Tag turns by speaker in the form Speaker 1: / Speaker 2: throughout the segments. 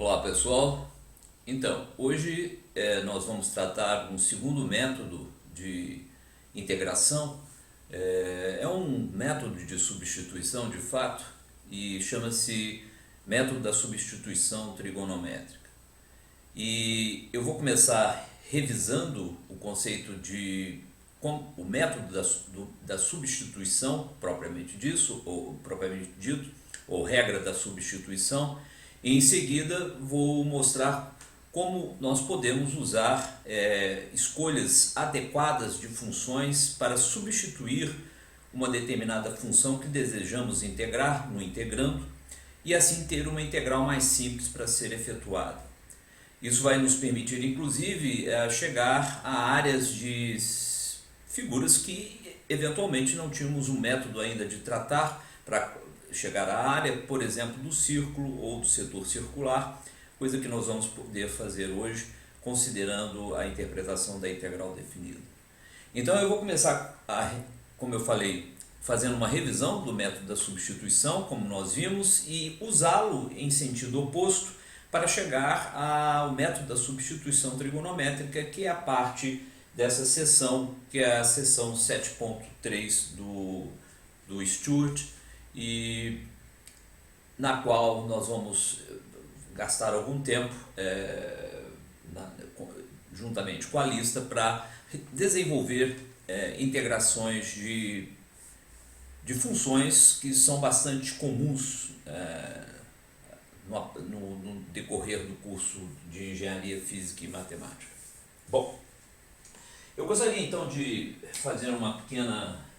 Speaker 1: Olá pessoal, então hoje nós vamos tratar um segundo método de integração. É um método de substituição de fato e chama-se método da substituição trigonométrica. E eu vou começar revisando o conceito de o método da substituição propriamente dito, ou regra da substituição. E em seguida vou mostrar como nós podemos usar escolhas adequadas de funções para substituir uma determinada função que desejamos integrar no integrando e assim ter uma integral mais simples para ser efetuada. Isso vai nos permitir inclusive chegar a áreas de figuras que eventualmente não tínhamos um método ainda de tratar para chegar à área, por exemplo, do círculo ou do setor circular, coisa que nós vamos poder fazer hoje considerando a interpretação da integral definida. Então eu vou começar, como eu falei, fazendo uma revisão do método da substituição, como nós vimos, e usá-lo em sentido oposto para chegar ao método da substituição trigonométrica, que é a parte dessa seção, que é a seção 7.3 do Stewart, e na qual nós vamos gastar algum tempo juntamente com a lista para desenvolver integrações de funções que são bastante comuns no decorrer do curso de Engenharia Física e Matemática. Bom, eu gostaria então de fazer uma pequena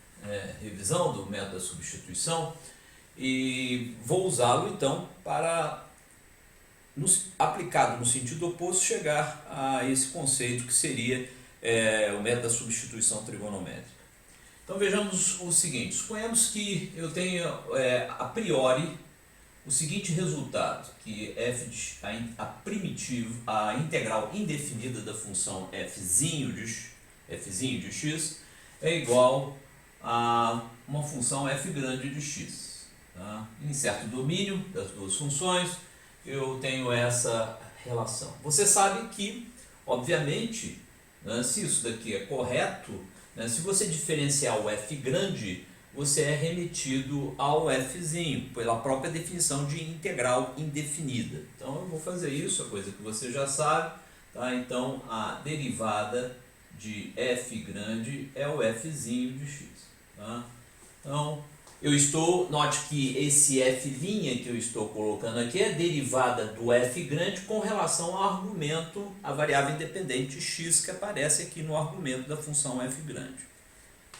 Speaker 1: revisão do método da substituição e vou usá-lo então para, aplicado no sentido oposto, chegar a esse conceito que seria o método da substituição trigonométrica. Então vejamos o seguinte: suponhamos que eu tenha a priori o seguinte resultado, que a integral indefinida da função f'zinho de x é igual a uma função f grande de x. Tá? Em certo domínio das duas funções eu tenho essa relação. Você sabe que, obviamente, se isso daqui é correto, se você diferenciar o f grande, você é remetido ao f'zinho, pela própria definição de integral indefinida. Então eu vou fazer isso, a coisa que você já sabe. Tá? Então a derivada de f grande é o f'zinho de x. Tá? Então note que esse f' que eu estou colocando aqui é derivada do f grande com relação ao argumento, a variável independente x que aparece aqui no argumento da função f grande.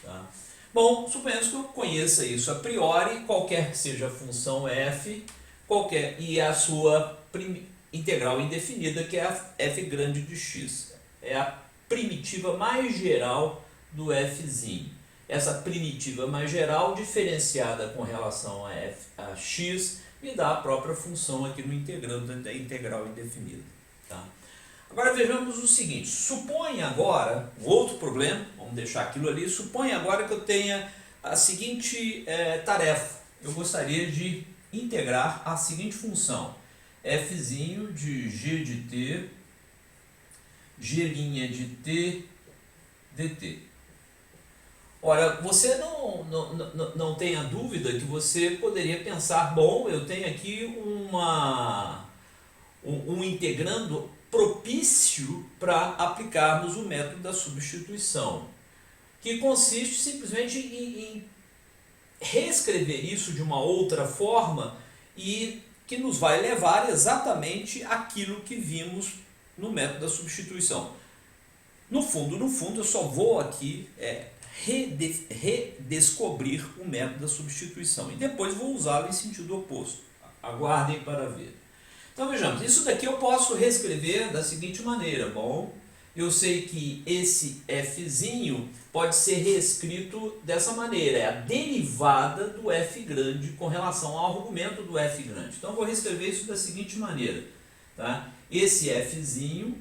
Speaker 1: Tá? Bom, suponhamos que eu conheça isso a priori, qualquer que seja a função f, e a sua integral indefinida, que é a f grande de x. É a primitiva mais geral do f'zinho. Essa primitiva mais geral, diferenciada com relação a x, me dá a própria função aqui no integrando da integral indefinida. Tá? Agora vejamos o seguinte: supõe agora, um outro problema, vamos deixar aquilo ali, supõe agora que eu tenha a seguinte tarefa. Eu gostaria de integrar a seguinte função: f'zinho de g de t, g' de t, dt. Ora, você não tenha dúvida que você poderia pensar, bom, eu tenho aqui um integrando propício para aplicarmos o método da substituição, que consiste simplesmente em reescrever isso de uma outra forma e que nos vai levar exatamente àquilo que vimos no método da substituição. No fundo, eu só vou aqui redescobrir o método da substituição e depois vou usá-lo em sentido oposto. Aguardem para ver. Então vejamos, isso daqui eu posso reescrever da seguinte maneira. Bom, eu sei que esse f'zinho pode ser reescrito dessa maneira, é a derivada do f grande com relação ao argumento do f grande. Então eu vou reescrever isso da seguinte maneira. Tá? Esse f'zinho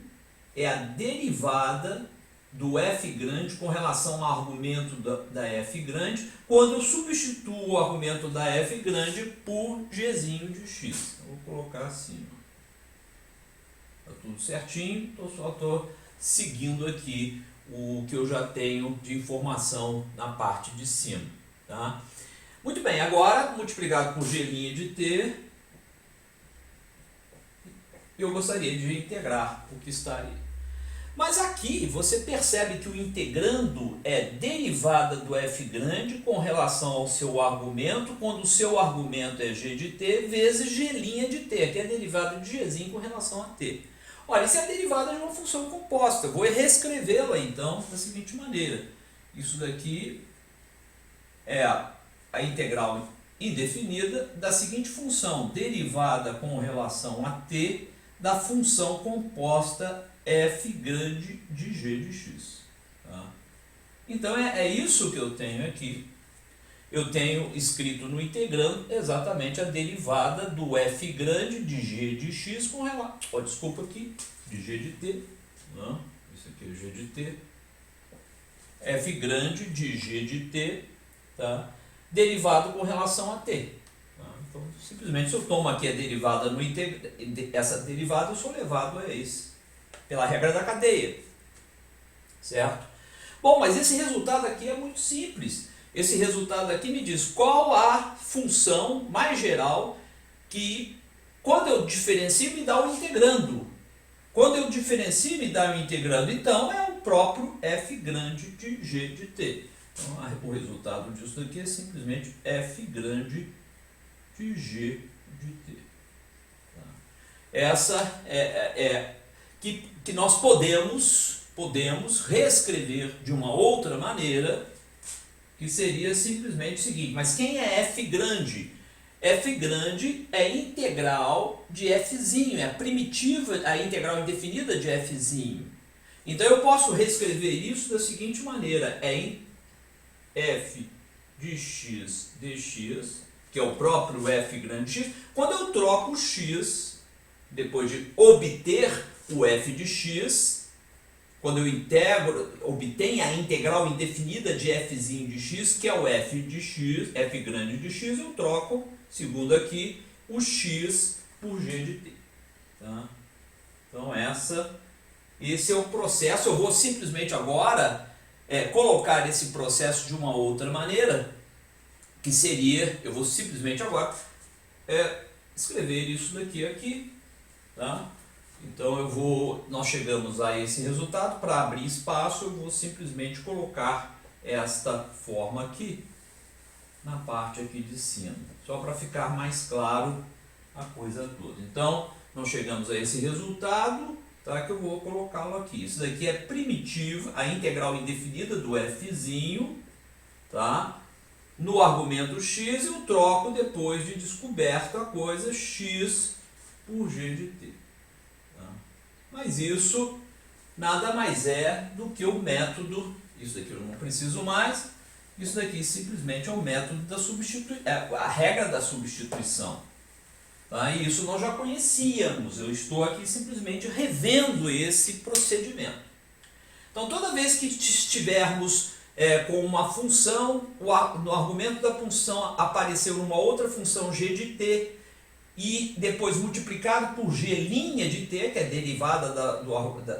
Speaker 1: é a derivada do f grande com relação ao argumento da f grande, quando eu substituo o argumento da f grande por gzinho de x. Eu vou colocar assim. Está tudo certinho, só estou seguindo aqui o que eu já tenho de informação na parte de cima. Tá? Muito bem, agora multiplicado por g' de t, eu gostaria de integrar o que está aí. Mas aqui você percebe que o integrando é derivada do f grande com relação ao seu argumento, quando o seu argumento é g de t, vezes g' de t, que é a derivada de gzinho com relação a t. Olha, isso é a derivada de uma função composta. Eu vou reescrevê-la então da seguinte maneira. Isso daqui é a integral indefinida da seguinte função, derivada com relação a t da função composta f grande de g de x. Tá? Então é isso que eu tenho aqui. Eu tenho escrito no integrando exatamente a derivada do f grande de g de x com relação, desculpa aqui, de g de t. Não, isso aqui é g de t. F grande de g de t, tá? Derivado com relação a t. Tá? Então, simplesmente, se eu tomo aqui a derivada no essa derivada, eu sou levado a esse, pela regra da cadeia. Certo? Bom, mas esse resultado aqui é muito simples. Esse resultado aqui me diz qual a função mais geral que, quando eu diferencio, me dá o integrando. Quando eu diferencio, me dá o integrando. Então, é o próprio f grande de g de t. Então, o resultado disso daqui é simplesmente f grande de g de t. Tá? Essa que nós podemos reescrever de uma outra maneira, que seria simplesmente o seguinte, mas quem é f grande? F grande é integral de fzinho, é a primitiva, a integral indefinida de fzinho. Então eu posso reescrever isso da seguinte maneira, f de x dx, que é o próprio f grande de x, quando eu troco o x, depois de obter o f de x, quando eu obtenho a integral indefinida de fzinho de x, que é o f de x, f grande de x, eu troco, segundo aqui, o x por g de t. Tá? Então esse é o processo. Eu vou simplesmente agora colocar esse processo de uma outra maneira, que seria, eu vou simplesmente agora escrever isso daqui aqui. Tá? Então nós chegamos a esse resultado, para abrir espaço eu vou simplesmente colocar esta forma aqui, na parte aqui de cima, só para ficar mais claro a coisa toda. Então, nós chegamos a esse resultado, tá, que eu vou colocá-lo aqui. Isso daqui é primitiva, a integral indefinida do fzinho, tá? No argumento x eu troco, depois de descoberto a coisa, x por g de t. Mas isso nada mais é do que o método, isso daqui eu não preciso mais, isso daqui simplesmente é o método da substituição, a regra da substituição. Tá? E isso nós já conhecíamos, eu estou aqui simplesmente revendo esse procedimento. Então toda vez que estivermos com uma função, no argumento da função apareceu uma outra função g de t, e depois multiplicado por g' de t, que é derivada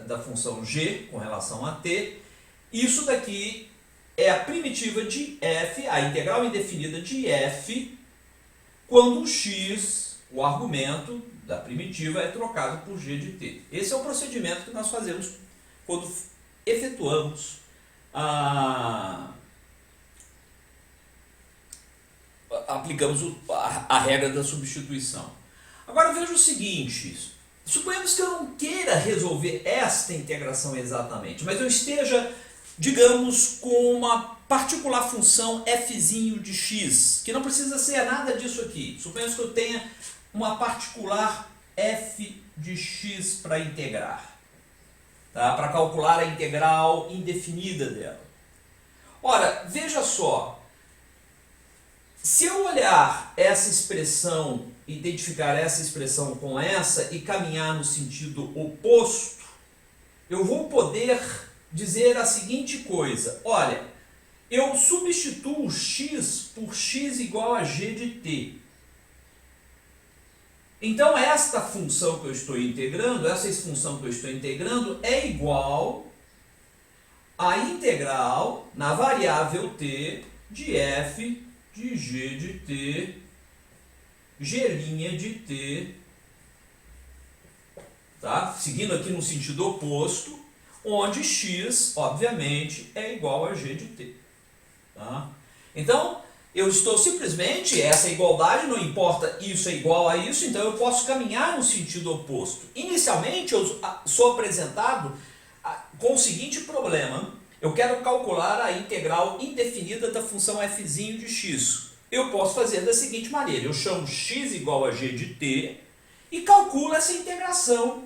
Speaker 1: da função g com relação a t, isso daqui é a primitiva de f, a integral indefinida de f, quando o x, o argumento da primitiva, é trocado por g de t. Esse é o procedimento que nós fazemos quando efetuamos aplicamos a regra da substituição. Agora veja o seguinte, suponhamos que eu não queira resolver esta integração exatamente, mas eu esteja, digamos, com uma particular função fzinho de x, que não precisa ser nada disso aqui. Suponhamos que eu tenha uma particular f de x para integrar, tá? Para calcular a integral indefinida dela. Ora, veja só, se eu olhar essa expressão, identificar essa expressão com essa e caminhar no sentido oposto, eu vou poder dizer a seguinte coisa, olha, eu substituo x por x igual a g de t. Então, esta função que eu estou integrando, essa função que eu estou integrando é igual à integral na variável t de f de g de t, g' de t, tá? Seguindo aqui no sentido oposto, onde x, obviamente, é igual a g de t. Tá? Então, eu estou simplesmente, essa igualdade, não importa isso é igual a isso, então eu posso caminhar no sentido oposto. Inicialmente, eu sou apresentado com o seguinte problema. Eu quero calcular a integral indefinida da função f de x. Eu posso fazer da seguinte maneira. Eu chamo x igual a g de t e calculo essa integração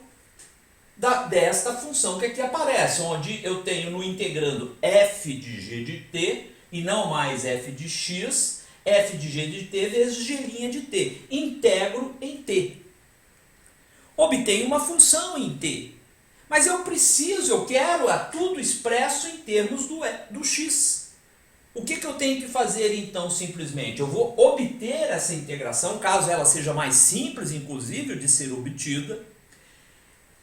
Speaker 1: desta função que aqui aparece, onde eu tenho no integrando f de g de t, e não mais f de x, f de g de t vezes g' de t. Integro em t. Obtenho uma função em t. Mas eu quero tudo expresso em termos do x. O que eu tenho que fazer então simplesmente? Eu vou obter essa integração, caso ela seja mais simples, inclusive, de ser obtida.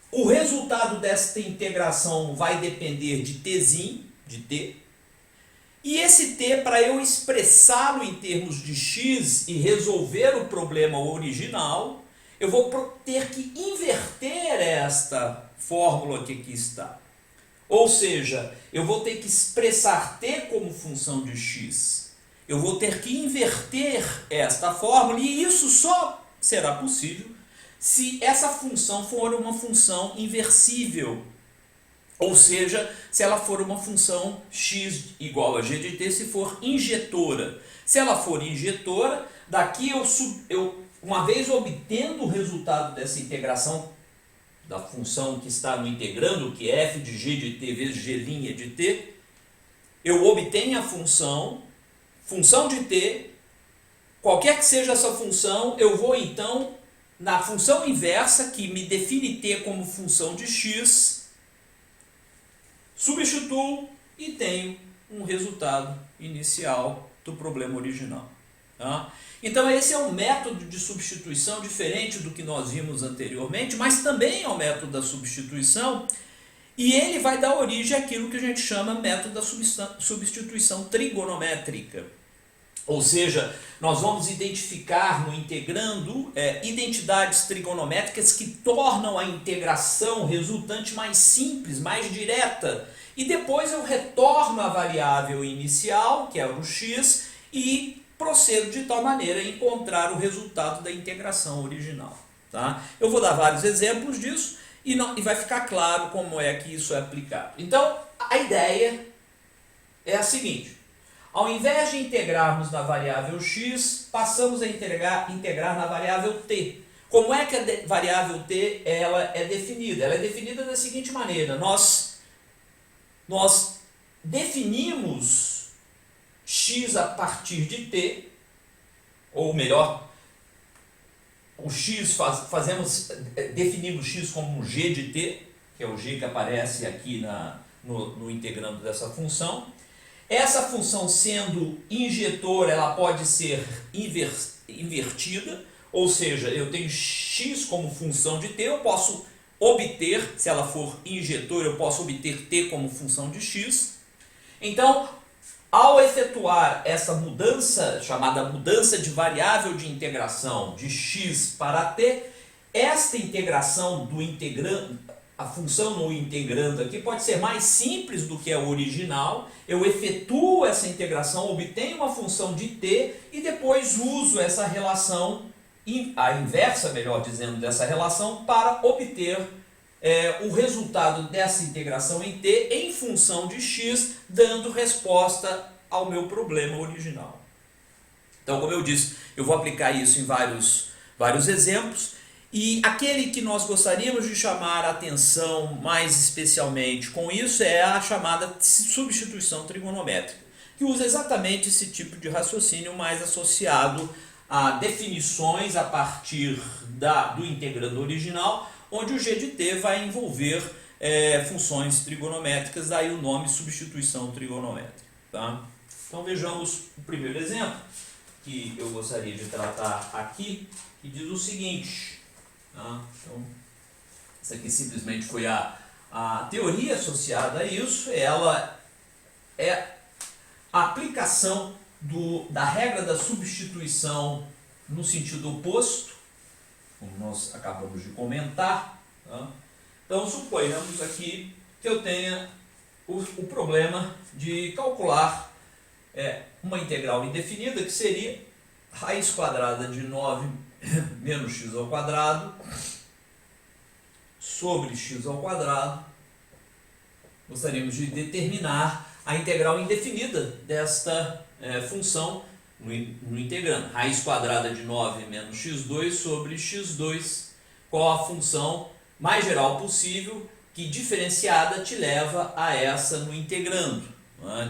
Speaker 1: O resultado desta integração vai depender de tzinho, de t. E esse t, para eu expressá-lo em termos de x e resolver o problema original, eu vou ter que inverter esta fórmula que aqui está. Ou seja, eu vou ter que expressar t como função de x. Eu vou ter que inverter esta fórmula e isso só será possível se essa função for uma função inversível. Ou seja, se ela for uma função x igual a g de t, se for injetora. Se ela for injetora, daqui uma vez obtendo o resultado dessa integração da função que está no integrando, que é f de g de t vezes g' de t, eu obtenho a função de t, qualquer que seja essa função, eu vou então na função inversa, que me define t como função de x, substituo e tenho um resultado inicial do problema original. Tá? Então esse é um método de substituição diferente do que nós vimos anteriormente, mas também é um método da substituição, e ele vai dar origem àquilo que a gente chama método da substituição trigonométrica. Ou seja, nós vamos identificar no integrando identidades trigonométricas que tornam a integração resultante mais simples, mais direta. E depois eu retorno a variável inicial, que é o x, e procedo de tal maneira a encontrar o resultado da integração original. Tá? Eu vou dar vários exemplos disso e vai ficar claro como é que isso é aplicado. Então, a ideia é a seguinte. Ao invés de integrarmos na variável x, passamos a integrar na variável t. Como é que a variável t ela é definida? Ela é definida da seguinte maneira. Nós definimos x a partir de t, ou melhor, o x definimos x como um g de t, que é o g que aparece aqui no integrando dessa função. Essa função sendo injetora, ela pode ser invertida, ou seja, eu tenho x como função de t, eu posso obter, se ela for injetora, eu posso obter t como função de x. Então, ao efetuar essa mudança, chamada mudança de variável de integração de x para t, esta integração do integrando, a função no integrando aqui pode ser mais simples do que a original. Eu efetuo essa integração, obtenho uma função de t e depois uso essa relação, a inversa, melhor dizendo, dessa relação para obter o resultado dessa integração em t em função de x, dando resposta ao meu problema original. Então, como eu disse, eu vou aplicar isso em vários exemplos. E aquele que nós gostaríamos de chamar a atenção mais especialmente com isso é a chamada substituição trigonométrica, que usa exatamente esse tipo de raciocínio mais associado a definições a partir do integrando original, onde o g de t vai envolver funções trigonométricas, daí o nome substituição trigonométrica. Tá? Então vejamos o primeiro exemplo que eu gostaria de tratar aqui, que diz o seguinte. Tá? Então, essa aqui simplesmente foi a teoria associada a isso. Ela é a aplicação da regra da substituição no sentido oposto, como nós acabamos de comentar. Tá? Então, suponhamos aqui que eu tenha o problema de calcular uma integral indefinida, que seria raiz quadrada de 9 menos x ao quadrado sobre x ao quadrado. Gostaríamos de determinar a integral indefinida desta função no integrando. Raiz quadrada de 9 menos x2 sobre x2, qual a função mais geral possível, que diferenciada te leva a essa no integrando.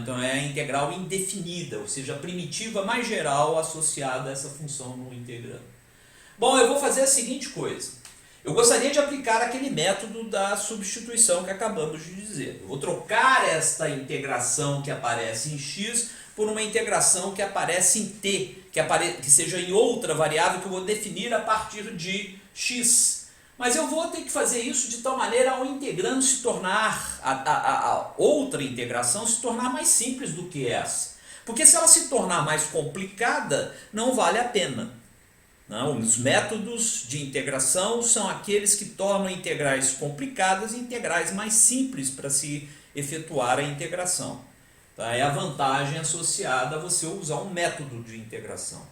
Speaker 1: Então é a integral indefinida, ou seja, a primitiva mais geral associada a essa função no integrando. Bom, eu vou fazer a seguinte coisa. Eu gostaria de aplicar aquele método da substituição que acabamos de dizer. Eu vou trocar esta integração que aparece em x por uma integração que aparece em t, que seja em outra variável que eu vou definir a partir de x. Mas eu vou ter que fazer isso de tal maneira ao integrando se tornar, a outra integração se tornar mais simples do que essa. Porque se ela se tornar mais complicada, não vale a pena. Não, os métodos de integração são aqueles que tornam integrais complicadas e integrais mais simples para se efetuar a integração. Tá? É a vantagem associada a você usar um método de integração.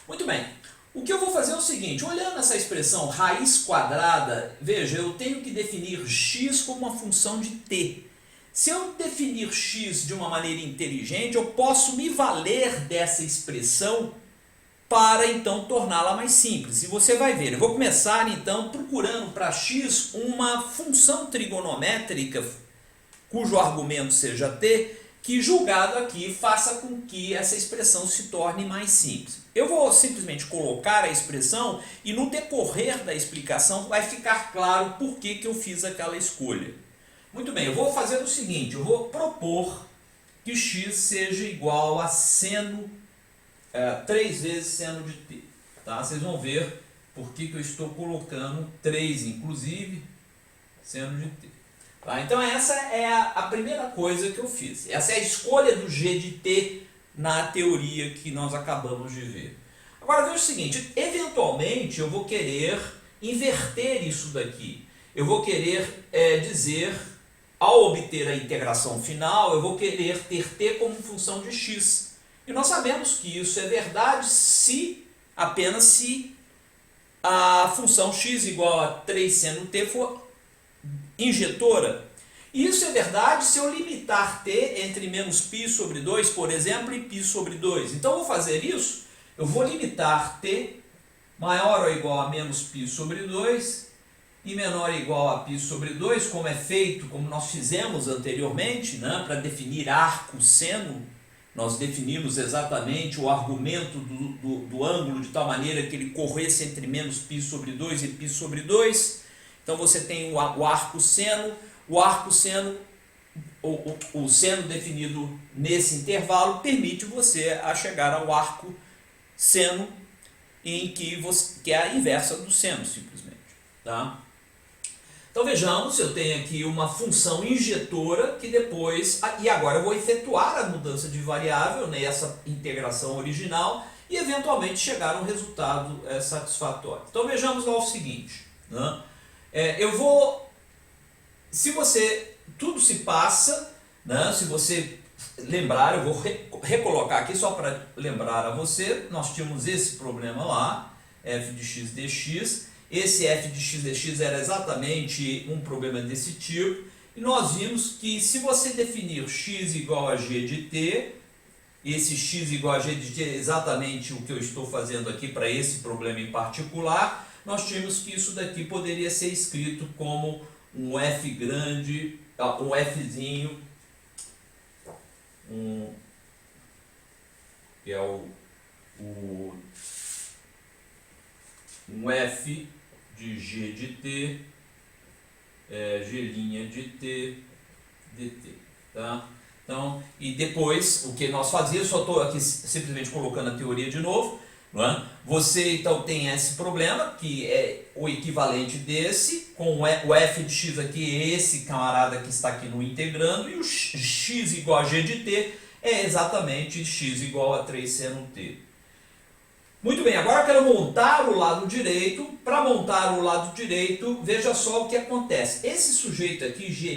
Speaker 1: Muito bem. O que eu vou fazer é o seguinte, olhando essa expressão raiz quadrada, veja, eu tenho que definir x como uma função de t. Se eu definir x de uma maneira inteligente, eu posso me valer dessa expressão para então torná-la mais simples. E você vai ver, eu vou começar então procurando para x uma função trigonométrica cujo argumento seja t, que julgado aqui faça com que essa expressão se torne mais simples. Eu vou simplesmente colocar a expressão e no decorrer da explicação vai ficar claro por que eu fiz aquela escolha. Muito bem, eu vou fazer o seguinte, eu vou propor que x seja igual a seno 3 vezes seno de t. Tá? Vocês vão ver por que eu estou colocando 3, inclusive, seno de t. Tá? Então essa é a primeira coisa que eu fiz. Essa é a escolha do g de t na teoria que nós acabamos de ver. Agora veja o seguinte, eventualmente eu vou querer inverter isso daqui. Eu vou querer dizer, ao obter a integração final, eu vou querer ter t como função de x. E nós sabemos que isso é verdade apenas se a função x igual a 3 seno t for injetora. E isso é verdade se eu limitar t entre menos π sobre 2, por exemplo, e π sobre 2. Então eu vou fazer isso, eu vou limitar t maior ou igual a menos π sobre 2 e menor ou igual a π sobre 2, como é feito, como nós fizemos anteriormente, né, para definir arco seno. Nós definimos exatamente o argumento do ângulo de tal maneira que ele corresse entre menos π sobre 2 e π sobre 2. Então você tem o arco seno, o seno definido nesse intervalo permite você a chegar ao arco seno, que é a inversa do seno, simplesmente. Tá? Então vejamos, eu tenho aqui uma função injetora que depois, e agora eu vou efetuar a mudança de variável nessa integração original e eventualmente chegar a um resultado satisfatório. Então vejamos lá o seguinte, né? Tudo se passa, né? Se você lembrar, eu vou recolocar aqui só para lembrar a você, nós tínhamos esse problema lá, f de x dx, esse f de x dx era exatamente um problema desse tipo, e nós vimos que se você definir x igual a g de t, esse x igual a g de t é exatamente o que eu estou fazendo aqui para esse problema em particular, nós tínhamos que isso daqui poderia ser escrito como um f grande, um fzinho, que é um f de g de t, g' de t, dt. Tá? Então, e depois, o que nós fazíamos, só estou aqui simplesmente colocando a teoria de novo, não é? Você então tem esse problema, que é o equivalente desse, com o f de x aqui, esse camarada que está aqui no integrando, e o x igual a g de t é exatamente x igual a 3 seno t. Muito bem, agora eu quero montar o lado direito. Para montar o lado direito, veja só o que acontece. Esse sujeito aqui, g'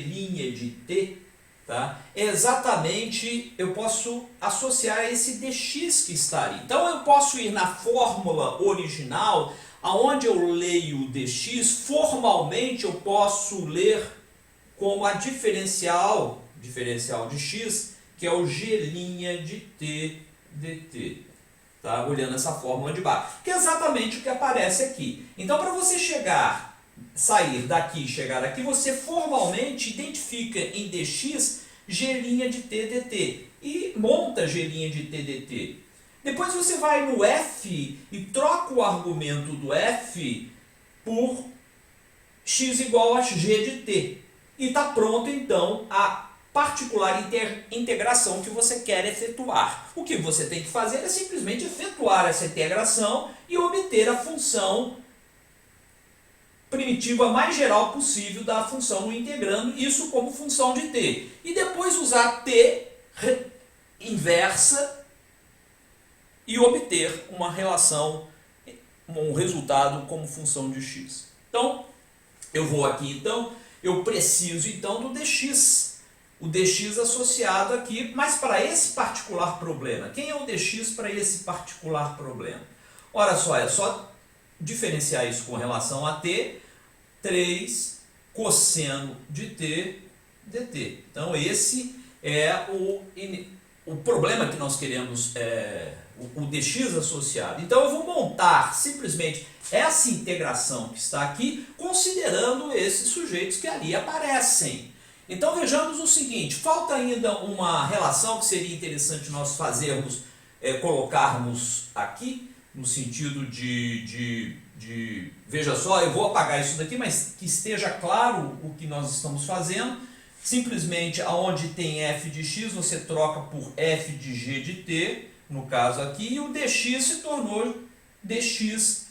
Speaker 1: de t, tá? Exatamente, eu posso associar a esse dx que está ali. Então eu posso ir na fórmula original, aonde eu leio o dx, formalmente eu posso ler como a diferencial de x, que é o g' de t dt. Tá? Olhando essa fórmula de baixo, que é exatamente o que aparece aqui. Então, para você sair daqui e chegar aqui, você formalmente identifica em dx g' de t dt e monta g' de t dt. Depois você vai no f e troca o argumento do f por x igual a g de t. E está pronto então a particular integração que você quer efetuar. O que você tem que fazer é simplesmente efetuar essa integração e obter a função primitiva mais geral possível da função no integrando, isso como função de t. E depois usar t inversa e obter uma relação, um resultado como função de x. Então, eu vou aqui, eu preciso então do dx. O dx associado aqui, mas para esse particular problema. Quem é o dx para esse particular problema? Olha só, é só diferenciar isso com relação a t, 3 cosseno de t dt. Então esse é o problema que nós queremos, o dx associado. Então eu vou montar simplesmente essa integração que está aqui, considerando esses sujeitos que ali aparecem. Então vejamos o seguinte, falta ainda uma relação que seria interessante nós fazermos, colocarmos aqui, no sentido veja só, eu vou apagar isso daqui, mas que esteja claro o que nós estamos fazendo. Simplesmente aonde tem f de x, você troca por f de g de t, no caso aqui, e o dx se tornou dx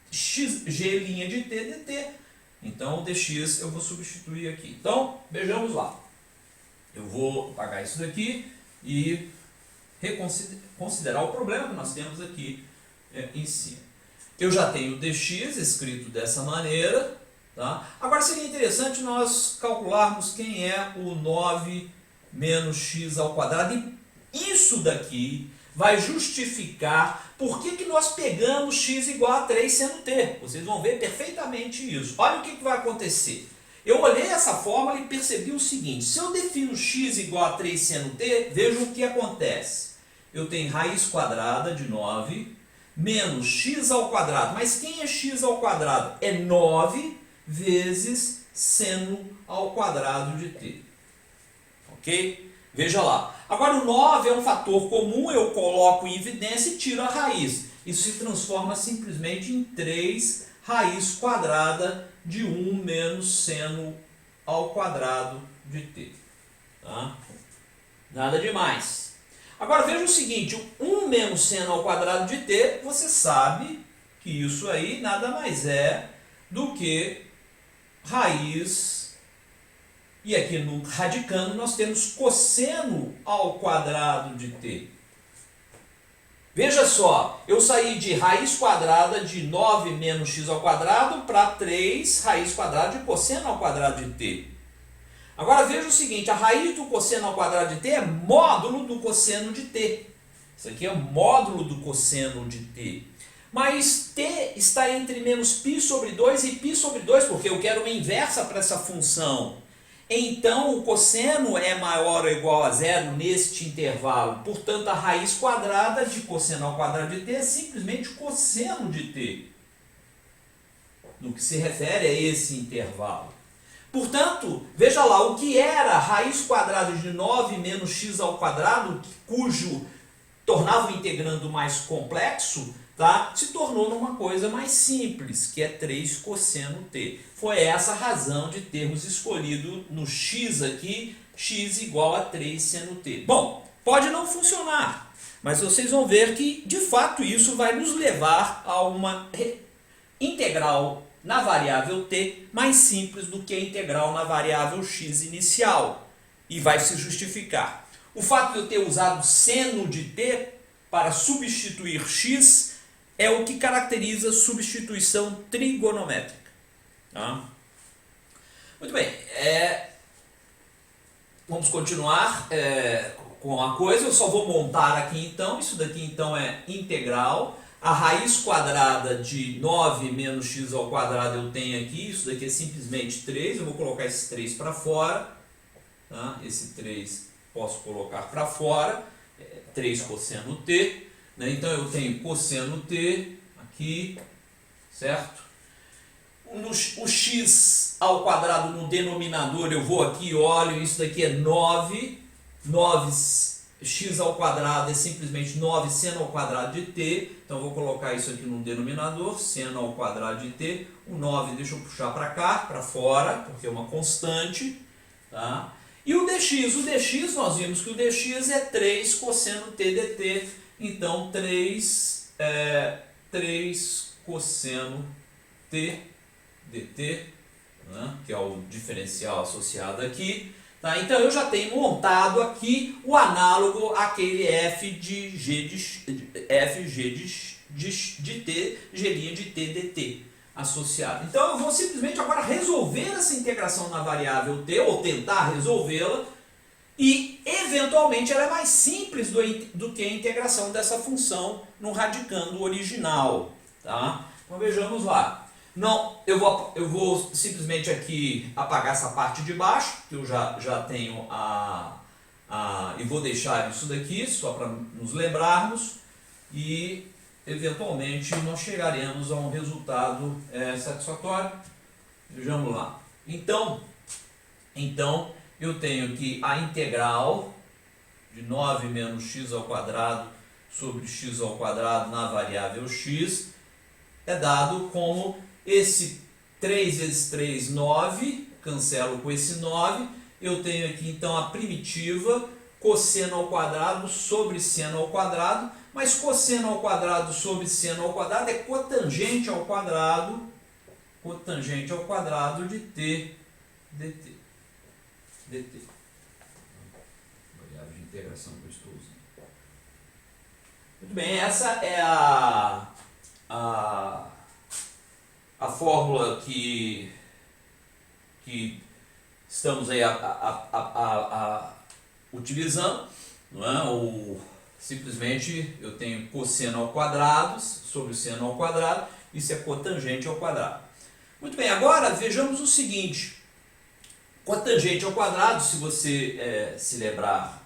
Speaker 1: g' de t dt. Então, o dx eu vou substituir aqui. Então, vejamos lá. Eu vou apagar isso daqui e considerar o problema que nós temos aqui em cima. Eu já tenho o dx escrito dessa maneira. Tá? Agora, seria interessante nós calcularmos quem é o 9 menos x ao quadrado. E isso daqui vai justificar por que nós pegamos x igual a 3 seno t. Vocês vão ver perfeitamente isso. Olha o que vai acontecer. Eu olhei essa fórmula e percebi o seguinte. Se eu defino x igual a 3 seno t, veja o que acontece. Eu tenho raiz quadrada de 9 menos x ao quadrado. Mas quem é x ao quadrado? É 9 vezes seno ao quadrado de t. Ok? Veja lá. Agora o 9 é um fator comum, eu coloco em evidência e tiro a raiz. Isso se transforma simplesmente em 3 raiz quadrada de 1 menos seno ao quadrado de t. Tá? Nada demais. Agora veja o seguinte, 1 menos seno ao quadrado de t, você sabe que isso aí nada mais é do que raiz. E aqui no radicando nós temos cosseno ao quadrado de t. Veja só, eu saí de raiz quadrada de 9 menos x ao quadrado para 3 raiz quadrada de cosseno ao quadrado de t. Agora veja o seguinte, a raiz do cosseno ao quadrado de t é módulo do cosseno de t. Isso aqui é módulo do cosseno de t. Mas t está entre menos π sobre 2 e π sobre 2, porque eu quero uma inversa para essa função. Então, o cosseno é maior ou igual a zero neste intervalo. Portanto, a raiz quadrada de cosseno ao quadrado de t é simplesmente cosseno de t. No que se refere a esse intervalo. Portanto, veja lá, o que era raiz quadrada de 9 menos x ao quadrado, cujo tornava o integrando mais complexo, tá? Se tornou numa coisa mais simples, que é 3 cosseno t. Foi essa a razão de termos escolhido no x aqui, x igual a 3 seno t. Bom, pode não funcionar, Mas vocês vão ver que, de fato, isso vai nos levar a uma integral na variável t mais simples do que a integral na variável x inicial. E vai se justificar. O fato de eu ter usado seno de t para substituir x é o que caracteriza substituição trigonométrica. Tá? Muito bem. Vamos continuar com a coisa. Eu só vou montar aqui então. Isso daqui então é integral. A raiz quadrada de 9 menos x ao quadrado eu tenho aqui. Isso daqui é simplesmente 3. Eu vou colocar esse 3 para fora. Tá? Esse 3 posso colocar para fora. 3 cosseno t. Né? Então eu tenho cosseno t aqui. Certo? O x ao quadrado no denominador eu vou aqui e olho. Isso daqui é 9. 9x ao quadrado é simplesmente 9 seno ao quadrado de t. Então eu vou colocar isso aqui no denominador, seno ao quadrado de t. O 9 deixa eu puxar para cá, para fora, porque é uma constante. Tá? E o dx nós vimos que o dx é 3 cosseno t dt. Então 3 cosseno t dt, né? Que é o diferencial associado aqui. Tá? Então eu já tenho montado aqui o análogo àquele f de g de t, g' de t dt associado. Então eu vou simplesmente agora resolver essa integração na variável t, ou tentar resolvê-la, e eventualmente ela é mais simples do que a integração dessa função no radicando original. Tá? Então vejamos lá. Não, eu vou simplesmente aqui apagar essa parte de baixo, que eu já tenho e vou deixar isso daqui, só para nos lembrarmos, e eventualmente nós chegaremos a um resultado satisfatório. Vejamos lá. Então eu tenho aqui a integral de 9 menos x ao quadrado sobre x ao quadrado na variável x é dado como esse 3 vezes 3, 9, cancelo com esse 9, eu tenho aqui então a primitiva cosseno ao quadrado sobre seno ao quadrado, mas cosseno ao quadrado sobre seno ao quadrado é cotangente ao quadrado de t dt. Variável de integração que eu estou usando. Muito bem, essa é a fórmula que estamos aí utilizando, não é? Ou simplesmente eu tenho cosseno ao quadrado sobre seno ao quadrado, isso é cotangente ao quadrado. Muito bem, agora vejamos o seguinte: cotangente ao quadrado, se você se lembrar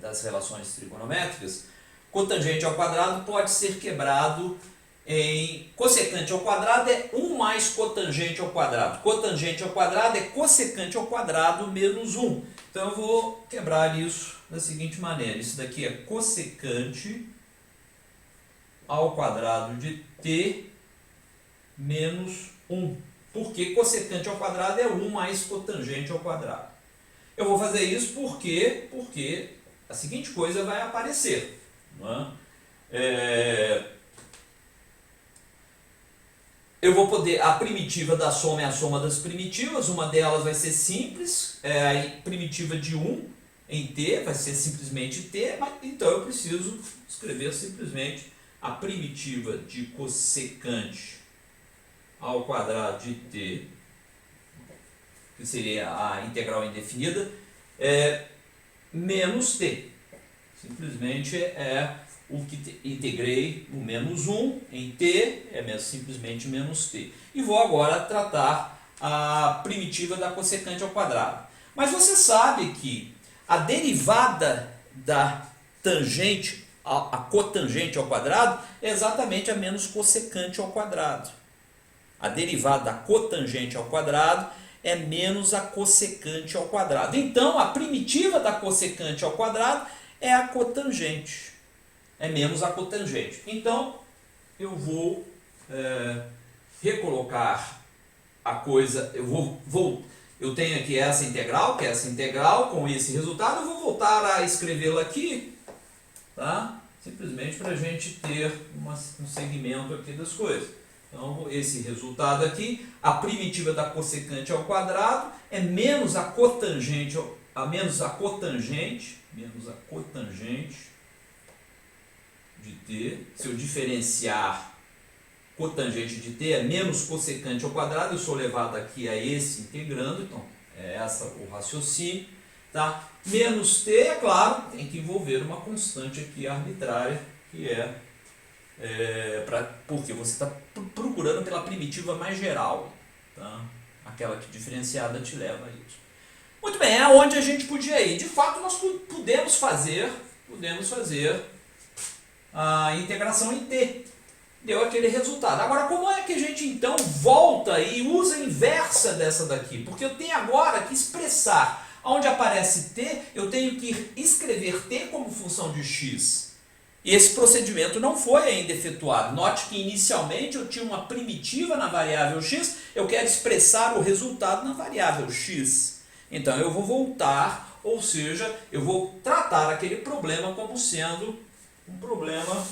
Speaker 1: das relações trigonométricas, cotangente ao quadrado pode ser quebrado em cossecante ao quadrado é 1 mais cotangente ao quadrado. Cotangente ao quadrado é cossecante ao quadrado menos 1. Então eu vou quebrar isso da seguinte maneira. Isso daqui é cossecante ao quadrado de t menos 1. Porque cossecante ao quadrado é 1 mais cotangente ao quadrado. Eu vou fazer isso porque a seguinte coisa vai aparecer. Não é? Eu vou poder, a primitiva da soma é a soma das primitivas, uma delas vai ser simples, a primitiva de 1 em t vai ser simplesmente t, então eu preciso escrever simplesmente a primitiva de cossecante ao quadrado de t, que seria a integral indefinida, menos t. Simplesmente o que integrei o menos 1 em t, simplesmente menos t. E vou agora tratar a primitiva da cossecante ao quadrado. Mas você sabe que a derivada da tangente, a cotangente ao quadrado, é exatamente a menos cossecante ao quadrado. A derivada da cotangente ao quadrado é menos a cossecante ao quadrado. Então, a primitiva da cossecante ao quadrado é a cotangente. É menos a cotangente. Então, eu vou recolocar a coisa, eu tenho aqui essa integral, que é essa integral, com esse resultado, eu vou voltar a escrevê-la aqui, tá? simplesmente para a gente ter um segmento aqui das coisas. Então, esse resultado aqui, a primitiva da cossecante ao quadrado é menos a cotangente, menos a cotangente de t. Se eu diferenciar cotangente de t é menos cossecante ao quadrado, eu sou levado aqui a esse integrando, então é essa o raciocínio, tá? Menos t, é claro, tem que envolver uma constante aqui arbitrária, que porque você está procurando pela primitiva mais geral, tá? Aquela que diferenciada te leva a isso. Muito bem, é onde a gente podia ir. De fato, nós podemos fazer a integração em t. Deu aquele resultado. Agora, como é que a gente então volta e usa a inversa dessa daqui? Porque eu tenho agora que expressar. Onde aparece t, eu tenho que escrever t como função de x. E esse procedimento não foi ainda efetuado. Note que inicialmente eu tinha uma primitiva na variável x, eu quero expressar o resultado na variável x. Então eu vou voltar, ou seja, eu vou tratar aquele problema como sendo um problema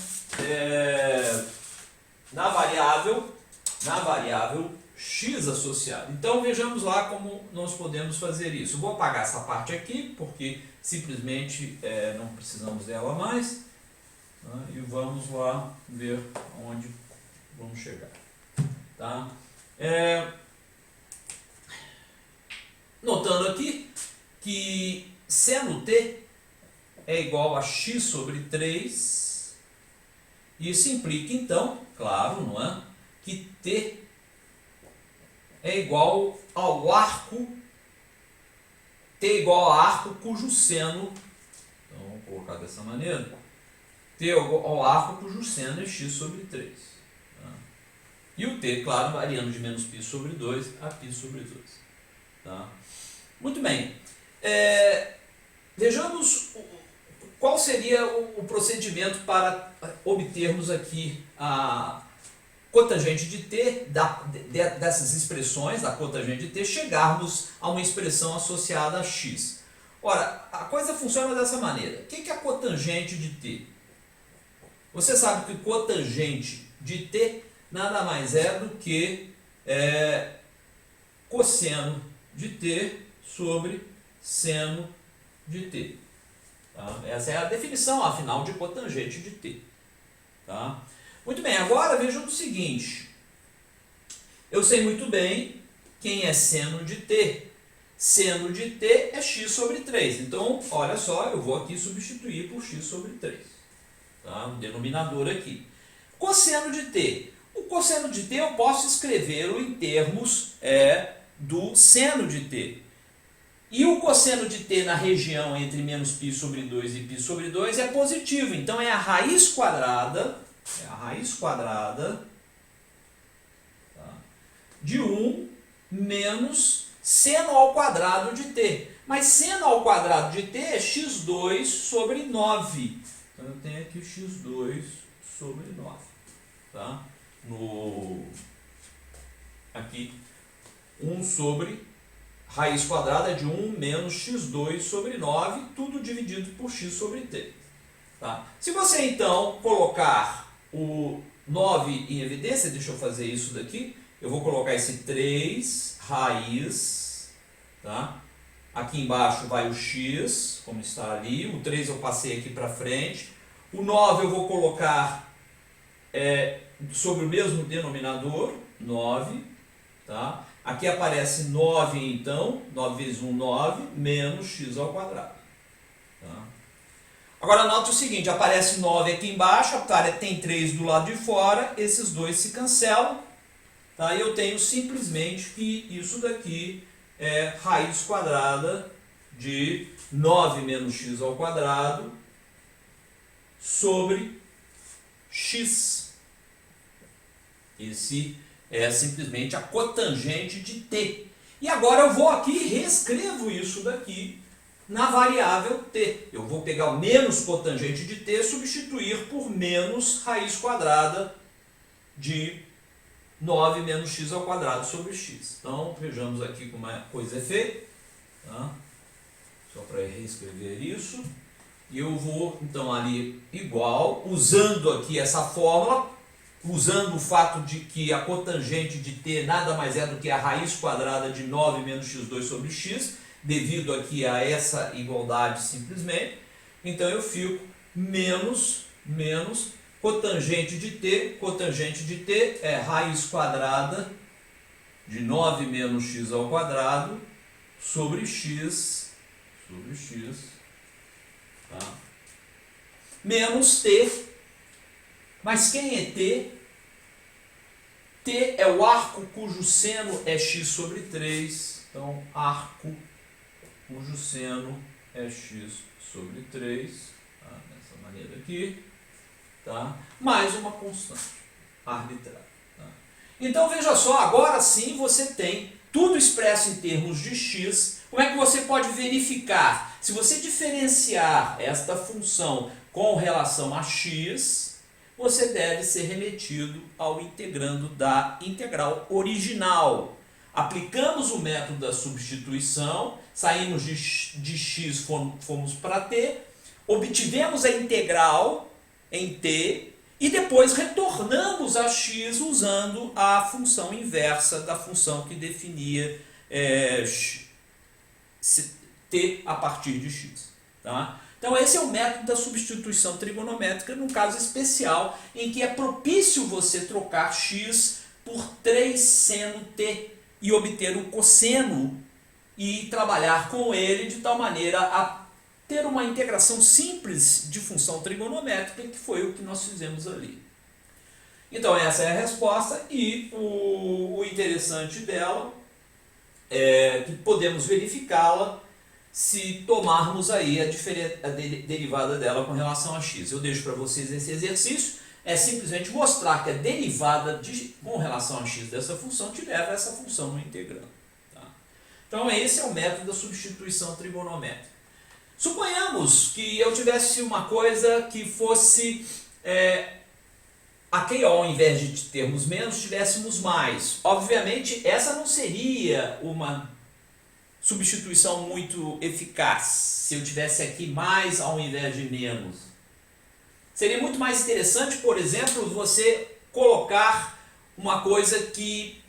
Speaker 1: na variável x associado. Então vejamos lá como nós podemos fazer isso. Eu vou apagar essa parte aqui, porque simplesmente não precisamos dela mais. E vamos lá ver onde vamos chegar. Tá? Notando aqui que seno t é igual a x sobre 3. Isso implica então, claro, não é? Que t é igual ao arco, t é igual a arco cujo seno, então vamos colocar dessa maneira, t é igual ao arco cujo seno é x sobre 3. Tá? E o t, claro, variando de menos π sobre 2 a π sobre 2. Tá? Muito bem. Vejamos qual seria o procedimento para obtermos aqui a cotangente de t, dessas expressões, da cotangente de t, chegarmos a uma expressão associada a x. Ora, a coisa funciona dessa maneira. O que é a cotangente de t? Você sabe que cotangente de t nada mais é do que cosseno de t sobre seno de t. Tá? Essa é a definição, afinal, de cotangente de t. Tá? Muito bem, agora vejam o seguinte. Eu sei muito bem quem é seno de t. Seno de t é x sobre 3. Então, olha só, eu vou aqui substituir por x sobre 3. Tá? O denominador aqui. Cosseno de t. O cosseno de t eu posso escrevê-lo em termos do seno de t. E o cosseno de t na região entre menos π sobre 2 e π sobre 2 é positivo. Então, é a raiz quadrada, tá, de 1 menos seno ao quadrado de t. Mas seno ao quadrado de t é x2 sobre 9. Então, eu tenho aqui x2 sobre 9. Tá? Aqui, 1 sobre raiz quadrada de 1 menos x2 sobre 9, tudo dividido por x sobre t. Tá? Se você, então, colocar o 9 em evidência, deixa eu fazer isso daqui, eu vou colocar esse 3 raiz, tá? Aqui embaixo vai o x, como está ali, o 3 eu passei aqui para frente, o 9 eu vou colocar sobre o mesmo denominador, 9, tá? Aqui aparece 9, então, 9 vezes 1, 9, menos x ao quadrado. Tá? Agora, note o seguinte, aparece 9 aqui embaixo, tem 3 do lado de fora, esses dois se cancelam, tá? E eu tenho simplesmente que isso daqui é raiz quadrada de 9 menos x ao quadrado sobre x. Esse é simplesmente a cotangente de t. E agora eu vou aqui e reescrevo isso daqui na variável t. Eu vou pegar o menos cotangente de t e substituir por menos raiz quadrada de 9 menos x ao quadrado sobre x. Então, vejamos aqui como a coisa é feita. Tá? Só para reescrever isso. eu vou então ali igual, usando aqui essa fórmula, usando o fato de que a cotangente de t nada mais é do que a raiz quadrada de 9 menos x2 sobre x, devido aqui a essa igualdade simplesmente. Então eu fico menos cotangente de t é raiz quadrada de 9 menos x ao quadrado sobre x, tá? Menos t. Mas quem é t? T é o arco cujo seno é x sobre 3. Então, arco cujo seno é x sobre 3. Tá? Dessa maneira aqui. Tá? Mais uma constante arbitrária. Tá? Então, veja só, agora sim você tem tudo expresso em termos de x. Como é que você pode verificar? Se você diferenciar esta função com relação a x, você deve ser remetido ao integrando da integral original. Aplicamos o método da substituição, saímos de x, fomos para t, obtivemos a integral em t e depois retornamos a x usando a função inversa da função que definia t a partir de x. Tá? Então esse é o método da substituição trigonométrica, num caso especial, em que é propício você trocar x por 3 seno t e obter o cosseno e trabalhar com ele de tal maneira a ter uma integração simples de função trigonométrica, que foi o que nós fizemos ali. Então essa é a resposta e o interessante dela é que podemos verificá-la se tomarmos aí a derivada dela com relação a x. Eu deixo para vocês esse exercício, é simplesmente mostrar que a derivada com relação a x dessa função te leva a essa função no integrando. Tá? Então esse é o método da substituição trigonométrica. Suponhamos que eu tivesse uma coisa que fosse aqui ao invés de termos menos, tivéssemos mais. Obviamente essa não seria uma substituição muito eficaz se eu tivesse aqui mais ao invés de menos. Seria muito mais interessante, por exemplo, você colocar uma coisa que,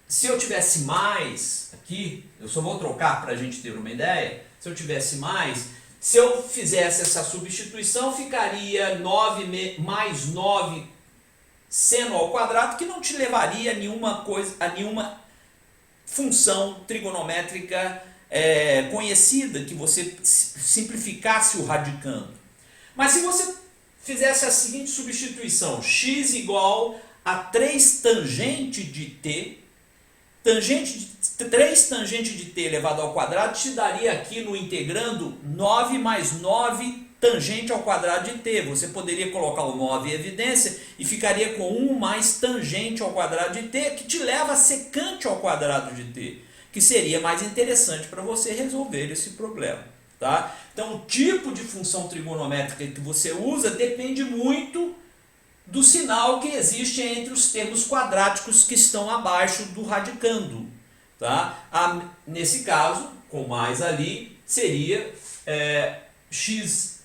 Speaker 1: se eu tivesse mais aqui, eu só vou trocar para a gente ter uma ideia, se eu tivesse mais, se eu fizesse essa substituição, ficaria 9 mais 9 seno ao quadrado, que não te levaria a nenhuma função trigonométrica conhecida, que você simplificasse o radicando. Mas se você fizesse a seguinte substituição, x igual a 3 tangente de t, 3 tangente de t elevado ao quadrado te daria aqui no integrando 9 mais 9 tangente ao quadrado de t. Você poderia colocar o 9 em evidência e ficaria com 1 mais tangente ao quadrado de t, que te leva a secante ao quadrado de t, que seria mais interessante para você resolver esse problema. Tá? Então, o tipo de função trigonométrica que você usa depende muito do sinal que existe entre os termos quadráticos que estão abaixo do radicando. Tá? Nesse caso, com mais ali, seria x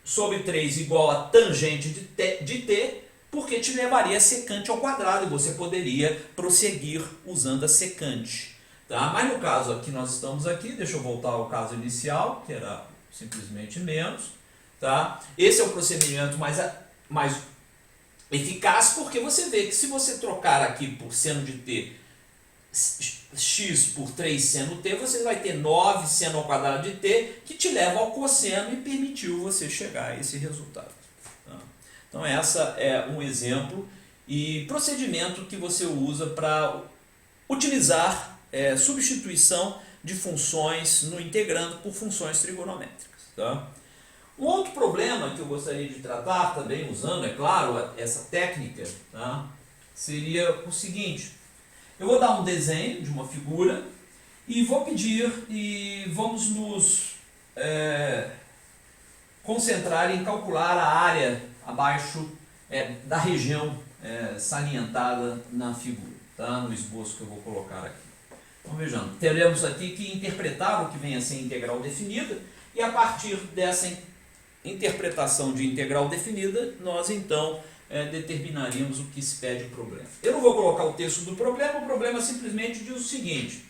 Speaker 1: sobre 3 igual a tangente de t, porque te levaria a secante ao quadrado e você poderia prosseguir usando a secante. Tá? Mas no caso aqui nós estamos aqui, deixa eu voltar ao caso inicial, que era simplesmente menos. Tá? Esse é o procedimento mais eficaz, porque você vê que se você trocar aqui por seno de t, x por 3 seno t, você vai ter 9 seno ao quadrado de t, que te leva ao cosseno e permitiu você chegar a esse resultado. Tá? Então essa é um exemplo e procedimento que você usa para utilizar substituição de funções no integrando por funções trigonométricas. Tá? Um outro problema que eu gostaria de tratar, também usando, é claro, essa técnica, tá? Seria o seguinte: eu vou dar um desenho de uma figura e vou pedir e vamos nos concentrar em calcular a área abaixo da região salientada na figura, tá? No esboço que eu vou colocar aqui. Então vejamos, teremos aqui que interpretar o que vem a ser integral definida e a partir dessa interpretação de integral definida, nós então determinaríamos o que se pede o problema. Eu não vou colocar o texto do problema, o problema simplesmente diz o seguinte: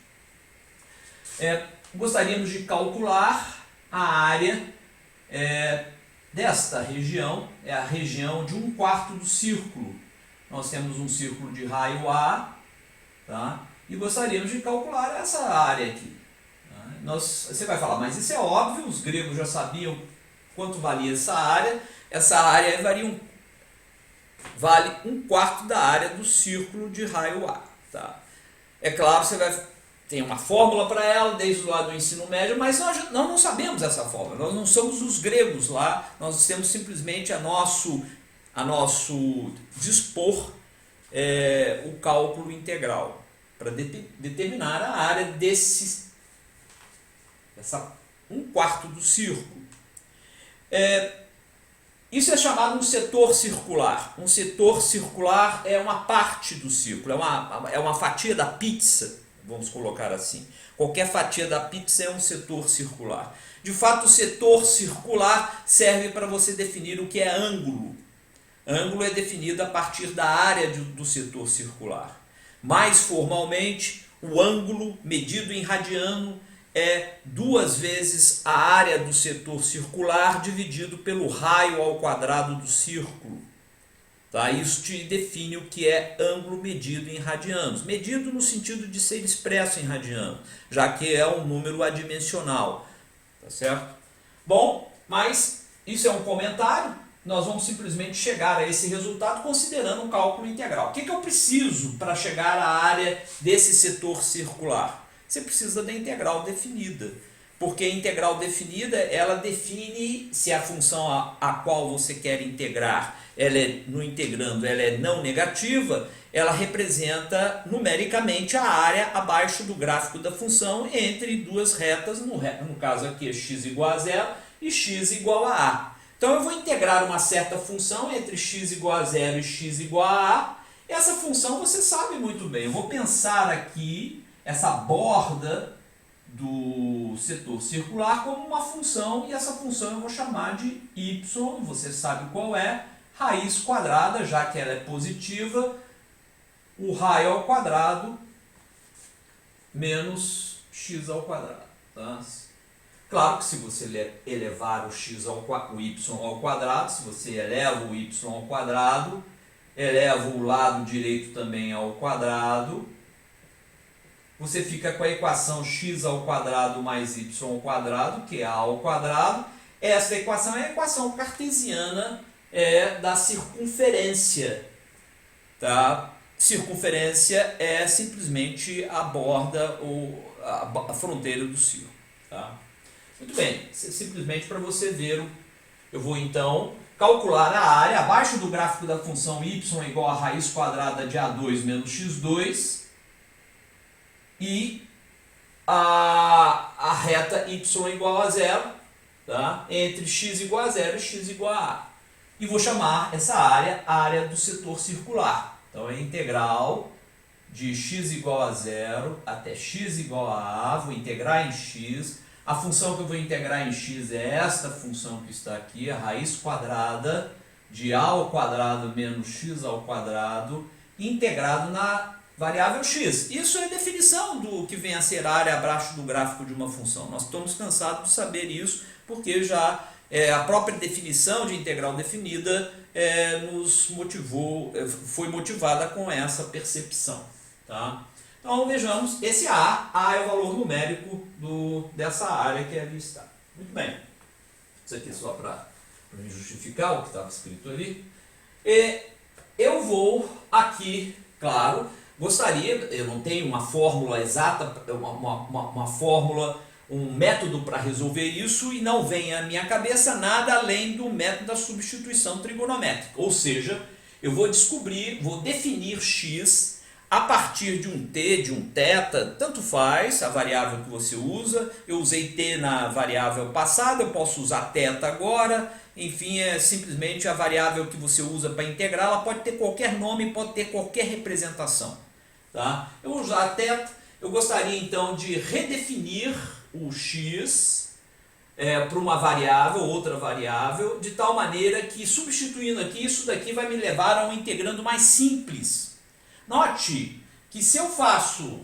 Speaker 1: gostaríamos de calcular a área desta região, é a região de 1/4 do círculo. Nós temos um círculo de raio A, tá? E gostaríamos de calcular essa área aqui. Tá? Você vai falar, mas isso é óbvio, os gregos já sabiam quanto valia essa área. Essa área vale 1/4 da área do círculo de raio A. Tá? É claro, você vai ter uma fórmula para ela desde o lado do ensino médio, mas nós não sabemos essa fórmula, nós não somos os gregos lá, nós temos simplesmente a nosso dispor o cálculo integral para determinar a área dessa 1/4 do círculo. Isso é chamado um setor circular. Um setor circular é uma parte do círculo, é uma fatia da pizza, vamos colocar assim. Qualquer fatia da pizza é um setor circular. De fato, o setor circular serve para você definir o que é ângulo. Ângulo é definido a partir da área do setor circular. Mais formalmente, o ângulo medido em radiano é 2 vezes a área do setor circular dividido pelo raio ao quadrado do círculo. Tá? Isso te define o que é ângulo medido em radianos. Medido no sentido de ser expresso em radiano, já que é um número adimensional. Tá certo? Bom, mas isso é um comentário. Nós vamos simplesmente chegar a esse resultado considerando um cálculo integral. O que eu preciso para chegar à área desse setor circular? Você precisa da integral definida, porque a integral definida ela define se a função a qual você quer integrar, no integrando ela é não negativa, ela representa numericamente a área abaixo do gráfico da função entre duas retas, no caso aqui é x igual a 0 e x igual a a. Então eu vou integrar uma certa função entre x igual a 0 e x igual a a. Essa função você sabe muito bem. Eu vou pensar aqui essa borda do setor circular como uma função, e essa função eu vou chamar de y, você sabe qual é, raiz quadrada, já que ela é positiva, o raio ao quadrado menos x ao quadrado. Tá? Claro que se você elevar o y ao quadrado, se você eleva o y ao quadrado, eleva o lado direito também ao quadrado, você fica com a equação x ao quadrado mais y ao quadrado, que é a ao quadrado. Essa equação é a equação cartesiana da circunferência. Tá? Circunferência é simplesmente a borda ou a fronteira do círculo. Tá? Muito bem, simplesmente para você ver, eu vou então calcular a área abaixo do gráfico da função y é igual a raiz quadrada de a2 menos x2 e a reta y igual a 0, tá? Entre x igual a 0 e x igual a a. E vou chamar essa área a área do setor circular. Então é integral de x igual a 0 até x igual a a, vou integrar em x. A função que eu vou integrar em x é esta função que está aqui, a raiz quadrada de a ao quadrado menos x ao quadrado, integrado na variável x. Isso é a definição do que vem a ser a área abaixo do gráfico de uma função. Nós estamos cansados de saber isso, porque já a própria definição de integral definida foi motivada com essa percepção. Tá? Então vejamos, esse A é o valor numérico dessa área que ali está. Muito bem. Isso aqui é só para me justificar o que estava escrito ali. Eu vou aqui, claro, eu não tenho uma fórmula exata, uma fórmula, um método para resolver isso, e não vem à minha cabeça nada além do método da substituição trigonométrica. Ou seja, eu vou definir x a partir de um t, de um θ, tanto faz a variável que você usa. Eu usei t na variável passada, eu posso usar θ agora. Enfim, é simplesmente a variável que você usa para integrar. Ela pode ter qualquer nome, pode ter qualquer representação. Tá? Eu vou usar θ. Eu gostaria então de redefinir o x para uma variável, outra variável, de tal maneira que substituindo aqui, isso daqui vai me levar a um integrando mais simples. Note que se eu faço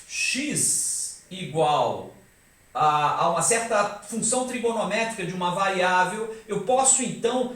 Speaker 1: x igual a uma certa função trigonométrica de uma variável, eu posso então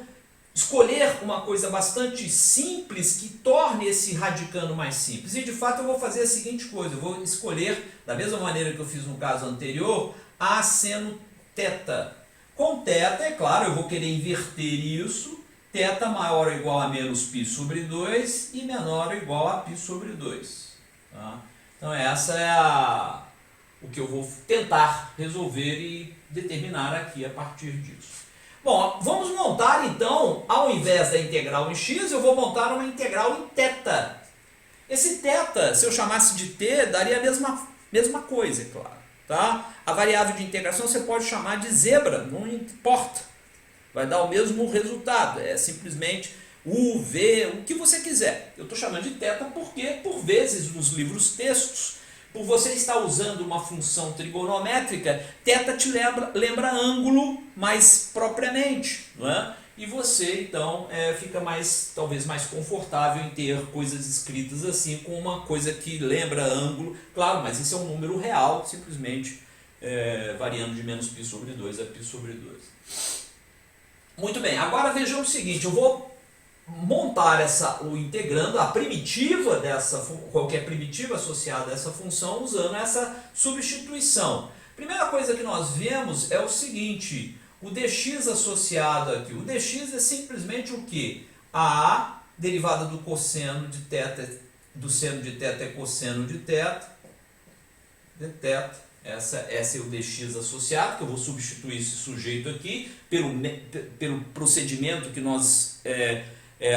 Speaker 1: escolher uma coisa bastante simples que torne esse radicando mais simples. E de fato eu vou fazer a seguinte coisa, eu vou escolher, da mesma maneira que eu fiz no caso anterior, a seno θ. Com θ, é claro, eu vou querer inverter isso, θ maior ou igual a menos π sobre 2 e menor ou igual a π sobre 2. Tá? Então essa é o que eu vou tentar resolver e determinar aqui a partir disso. Bom, vamos montar então, ao invés da integral em x, eu vou montar uma integral em θ. Esse θ, se eu chamasse de t, daria a mesma coisa, é claro. Tá? A variável de integração você pode chamar de zebra, não importa. Vai dar o mesmo resultado, é simplesmente u, v, o que você quiser. Eu estou chamando de θ porque, por vezes, nos livros textos, por você estar usando uma função trigonométrica, θ te lembra ângulo mais propriamente, não é? E você então fica talvez mais confortável em ter coisas escritas assim, com uma coisa que lembra ângulo, claro, mas isso é um número real, simplesmente variando de menos π sobre 2 a π sobre 2. Muito bem, agora vejamos o seguinte, eu vou montar o integrando, a primitiva qualquer primitiva associada a essa função, usando essa substituição. Primeira coisa que nós vemos é o seguinte, o dx associado aqui. O dx é simplesmente o que? A derivada do cosseno de θ, do seno de θ é cosseno de θ, de θ. Esse é o dx associado, que eu vou substituir esse sujeito aqui pelo procedimento que nós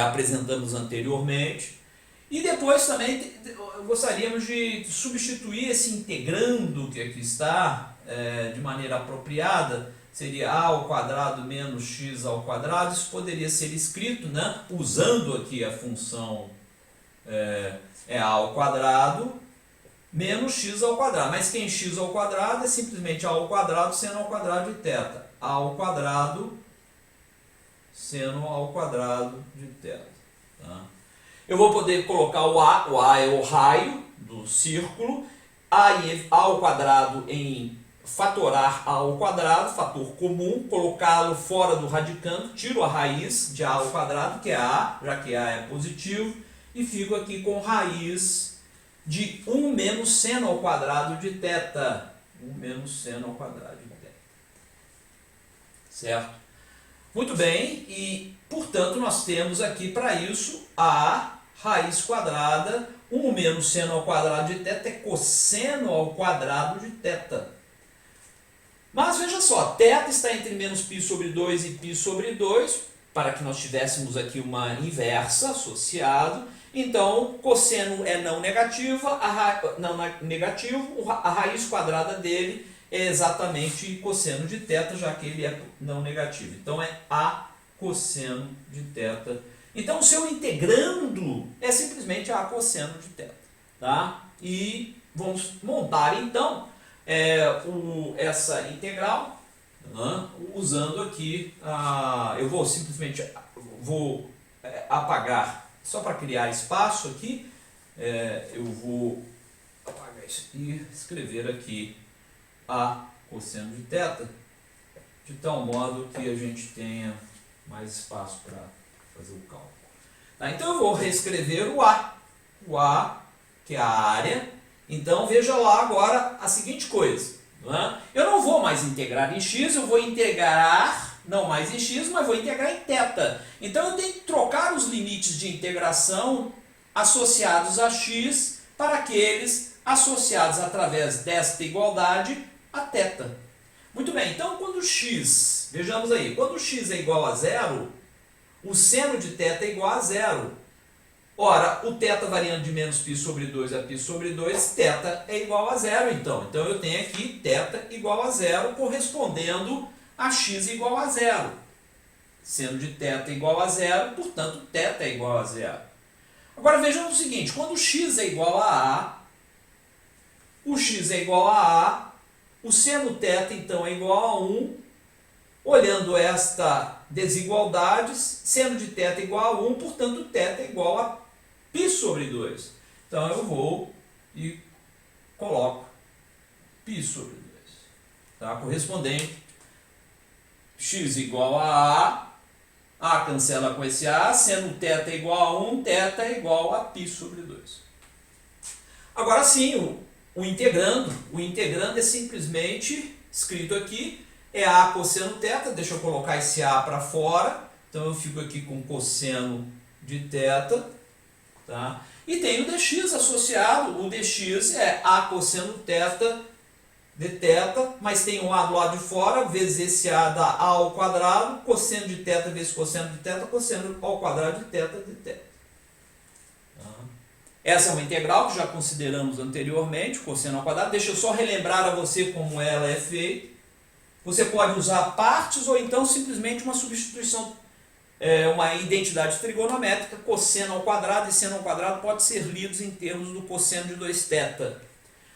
Speaker 1: apresentamos anteriormente. E depois também gostaríamos de substituir esse integrando que aqui está de maneira apropriada, seria a ao quadrado menos x ao quadrado. Isso poderia ser escrito, né, usando aqui a função a ao quadrado menos x ao quadrado. Mas quem x ao quadrado é simplesmente a ao quadrado seno ao quadrado de θ. A ao quadrado seno ao quadrado de θ. Tá? Eu vou poder colocar o A é o raio do círculo, A ao quadrado em fatorar A ao quadrado, fator comum, colocá-lo fora do radicando, tiro a raiz de A ao quadrado, que é A, já que A é positivo, e fico aqui com raiz de 1 menos seno ao quadrado de θ. 1 menos seno ao quadrado de θ. Certo? Muito bem, e portanto nós temos aqui para isso a raiz quadrada, 1 menos seno ao quadrado de θ é cosseno ao quadrado de θ. Mas veja só, θ está entre menos π sobre 2 e π sobre 2, para que nós tivéssemos aqui uma inversa associado. Então, cosseno é não negativo, a raiz quadrada dele é exatamente cosseno de θ, já que ele é não negativo. Então, é a cosseno de θ. Então, o seu integrando é simplesmente a cosseno de θ. Tá? E vamos montar, então, essa integral, né, usando aqui, eu vou simplesmente apagar, só para criar espaço aqui, eu vou apagar isso e escrever aqui a cosseno de θ, de tal modo que a gente tenha mais espaço para fazer o cálculo. Tá? Então eu vou reescrever o A, que é a área. Então veja lá agora a seguinte coisa, né? Eu não vou mais integrar em x, eu vou integrar, não mais em x, mas vou integrar em θ. Então eu tenho que trocar os limites de integração associados a x para aqueles associados através desta igualdade a θ. Muito bem, então quando x, vejamos aí, quando x é igual a zero, o seno de θ é igual a zero. Ora, o θ variando de menos π sobre 2 a π sobre 2, θ é igual a zero, então. Então eu tenho aqui θ igual a zero, correspondendo a x igual a zero. Seno de θ igual a zero, portanto, θ é igual a zero. Agora vejam o seguinte, quando x é igual a A, o x é igual a A, o seno θ então é igual a 1, olhando esta desigualdade, seno de θ igual a 1, portanto, θ é igual a π sobre 2. Então, eu vou e coloco π sobre 2. Tá? Correspondente, x igual a cancela com esse A, sendo θ igual a 1, θ é igual a π sobre 2. Agora sim, o integrando é simplesmente escrito aqui, é A cosseno θ, deixa eu colocar esse A para fora, então eu fico aqui com cosseno de θ, tá? E tem o dx associado, o dx é A cosseno θ de θ, mas tem um A do lado de fora, vezes esse A dá A ao quadrado, cosseno de θ vezes cosseno de θ, cosseno ao quadrado de θ de θ. Essa é uma integral que já consideramos anteriormente, cosseno ao quadrado. Deixa eu só relembrar a você como ela é feita. Você pode usar partes ou então simplesmente uma substituição, uma identidade trigonométrica, cosseno ao quadrado e seno ao quadrado pode ser lidos em termos do cosseno de 2θ.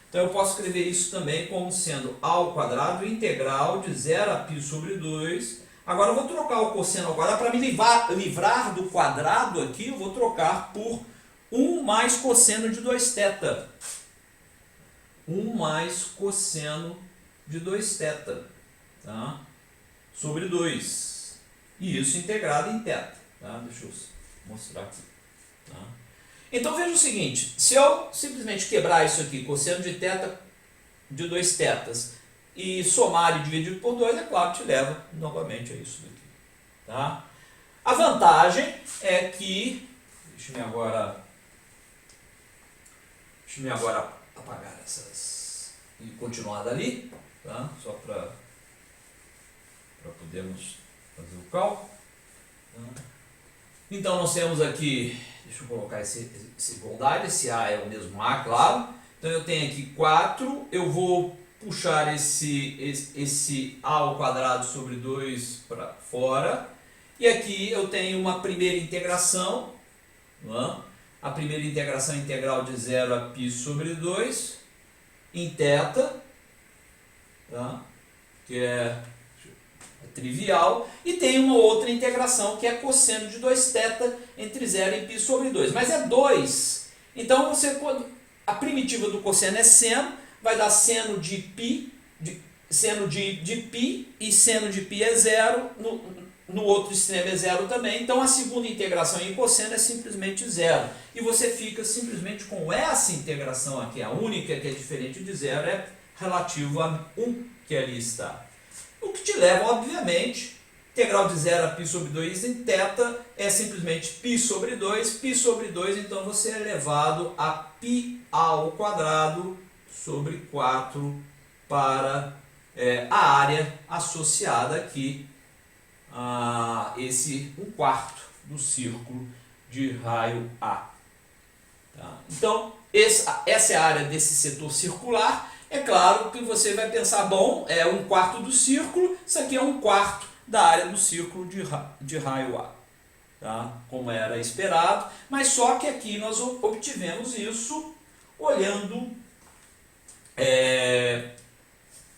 Speaker 1: Então eu posso escrever isso também como sendo A ao quadrado integral de 0 a π sobre 2. Agora eu vou trocar o cosseno ao quadrado, para me livrar do quadrado aqui, eu vou trocar por 1 mais cosseno de 2θ. 1 mais cosseno de 2θ, tá? Sobre 2. E isso integrado em θ. Tá? Deixa eu mostrar aqui. Tá? Então veja o seguinte, se eu simplesmente quebrar isso aqui, cosseno de θ de 2θ, e somar e dividir por 2, é claro que te leva novamente a isso daqui. Tá? A vantagem é que, deixa eu apagar essas e continuar dali, tá? Só para podermos fazer o cálculo. Tá? Então nós temos aqui, deixa eu colocar esse igualdade, esse A é o mesmo A, claro. Então eu tenho aqui 4, eu vou puxar esse A ao quadrado sobre 2 para fora. E aqui eu tenho uma primeira integração, não é? A primeira integração integral de 0 a π sobre 2 em θ, tá? Que é trivial, e tem uma outra integração que é cosseno de 2θ entre 0 e π sobre 2, mas é 2. Então a primitiva do cosseno é seno, vai dar seno de π, seno de π, e seno de π é 0, no outro extremo é 0 também, então a segunda integração em cosseno é simplesmente 0. E você fica simplesmente com essa integração aqui, a única que é diferente de 0 é relativo a 1 que ali está. O que te leva, obviamente, integral de 0 a π sobre 2 em θ é simplesmente π sobre 2, então você é elevado a π ao quadrado sobre 4 para a área associada aqui a esse 1/4 do círculo de raio A. Tá? Então, essa é a área desse setor circular. É claro que você vai pensar, bom, é 1/4 do círculo, isso aqui é 1/4 da área do círculo de raio A. Tá? Como era esperado, mas só que aqui nós obtivemos isso olhando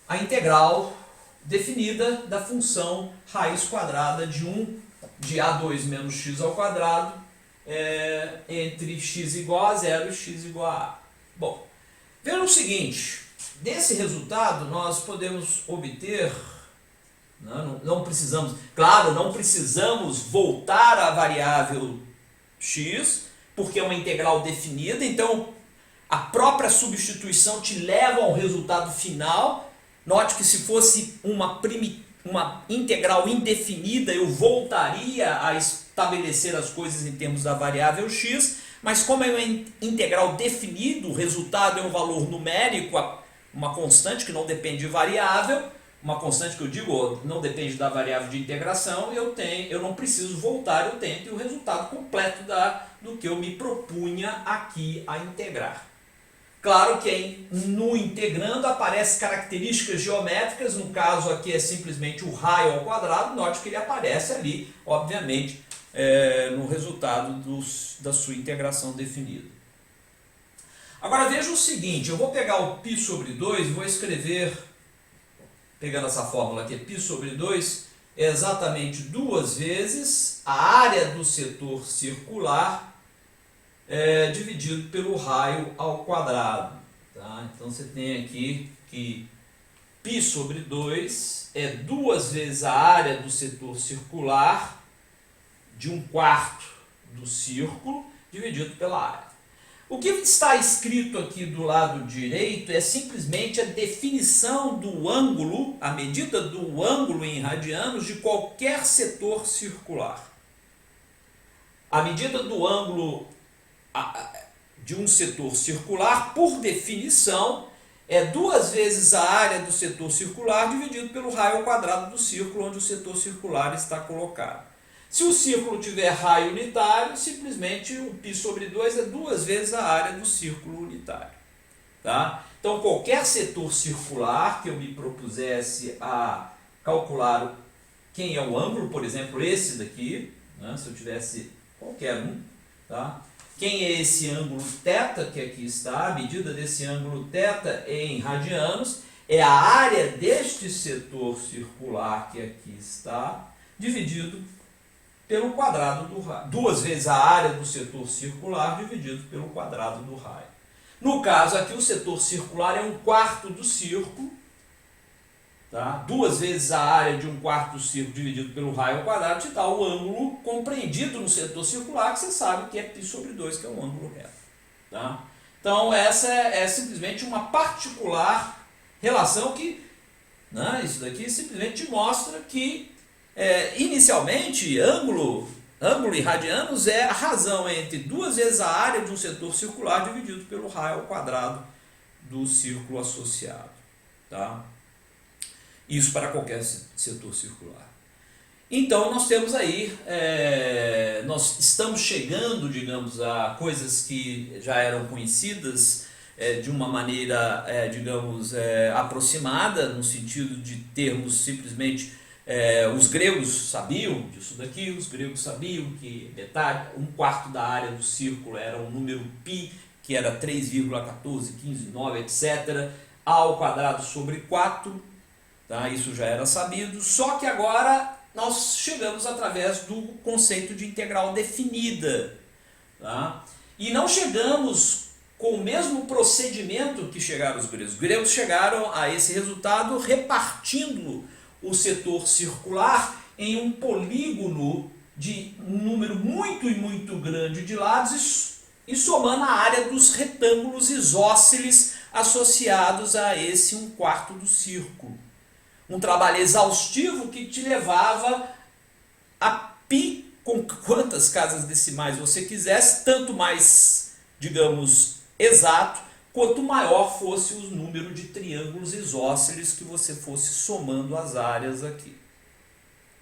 Speaker 1: a integral definida da função raiz quadrada de A2 menos x ao quadrado entre x igual a 0 e x igual a A. Bom, veja o seguinte, desse resultado nós podemos obter, não precisamos voltar à variável x, porque é uma integral definida, então a própria substituição te leva ao resultado final. Note que se fosse uma integral indefinida, eu voltaria a estabelecer as coisas em termos da variável x, mas como é uma integral definida, o resultado é um valor numérico, uma constante que não depende de variável, uma constante que eu digo não depende da variável de integração, eu não preciso voltar, eu tenho o resultado completo do que eu me propunha aqui a integrar. Claro que no integrando aparecem características geométricas, no caso aqui é simplesmente o raio ao quadrado, note que ele aparece ali, obviamente, no resultado da sua integração definida. Agora veja o seguinte, eu vou pegar o π sobre 2 e vou escrever, pegando essa fórmula aqui, π sobre 2, é exatamente 2 vezes a área do setor circular dividido pelo raio ao quadrado. Tá? Então você tem aqui que π sobre 2 é 2 vezes a área do setor circular de 1/4 do círculo dividido pela área. O que está escrito aqui do lado direito é simplesmente a definição do ângulo, a medida do ângulo em radianos de qualquer setor circular. A medida do ângulo de um setor circular, por definição, é 2 vezes a área do setor circular dividido pelo raio ao quadrado do círculo onde o setor circular está colocado. Se o círculo tiver raio unitário, simplesmente o π sobre 2 é 2 vezes a área do círculo unitário. Tá? Então, qualquer setor circular que eu me propusesse a calcular quem é o ângulo, por exemplo, esse daqui, né, se eu tivesse qualquer um, tá? Quem é esse ângulo θ, que aqui está, a medida desse ângulo θ em radianos, é a área deste setor circular que aqui está, dividido pelo quadrado do raio. 2 vezes a área do setor circular dividido pelo quadrado do raio. No caso aqui, o setor circular é 1/4 do círculo. Tá? 2 vezes a área de 1/4 do círculo dividido pelo raio ao quadrado te dá o ângulo compreendido no setor circular, que você sabe que é π sobre 2, que é um ângulo reto. Tá? Então essa é simplesmente uma particular relação que, né, isso daqui simplesmente mostra que inicialmente ângulo e radianos é a razão entre 2 vezes a área de um setor circular dividido pelo raio ao quadrado do círculo associado. Tá? Isso para qualquer setor circular. Então nós temos aí, nós estamos chegando, digamos, a coisas que já eram conhecidas de uma maneira, digamos, aproximada, no sentido de termos simplesmente, os gregos sabiam disso daqui, os gregos sabiam que metade, 1/4 da área do círculo era um número π, que era 3,1415,9, etc., ao quadrado sobre 4, tá? Isso já era sabido, só que agora nós chegamos através do conceito de integral definida, tá? E não chegamos com o mesmo procedimento que chegaram os gregos. Os gregos chegaram a esse resultado repartindo o setor circular em um polígono de um número muito e muito grande de lados e somando a área dos retângulos isósceles associados a esse 1/4 do círculo. Um trabalho exaustivo que te levava a π com quantas casas decimais você quisesse, tanto mais, digamos, exato, quanto maior fosse o número de triângulos isósceles que você fosse somando as áreas aqui.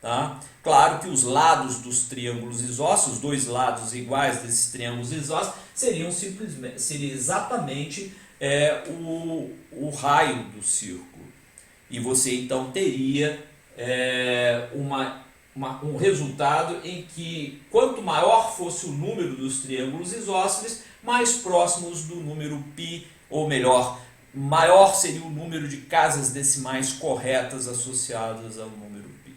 Speaker 1: Tá? Claro que os lados dos triângulos isósceles, os dois lados iguais desses triângulos isósceles, seria exatamente o raio do círculo. E você então teria um resultado em que quanto maior fosse o número dos triângulos isósceles, mais próximos do número π, ou melhor, maior seria o número de casas decimais corretas associadas ao número π.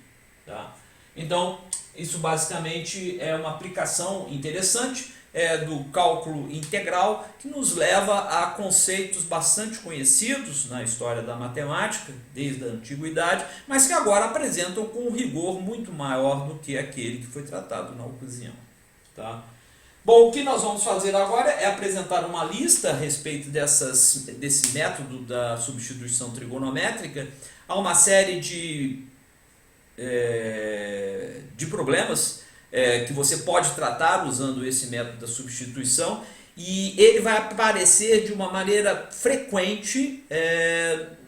Speaker 1: Tá? Então, isso basicamente é uma aplicação interessante do cálculo integral, que nos leva a conceitos bastante conhecidos na história da matemática, desde a antiguidade, mas que agora apresentam com um rigor muito maior do que aquele que foi tratado na ocasião. Tá? Bom, o que nós vamos fazer agora é apresentar uma lista a respeito desse método da substituição trigonométrica a uma série de problemas que você pode tratar usando esse método da substituição, e ele vai aparecer de uma maneira frequente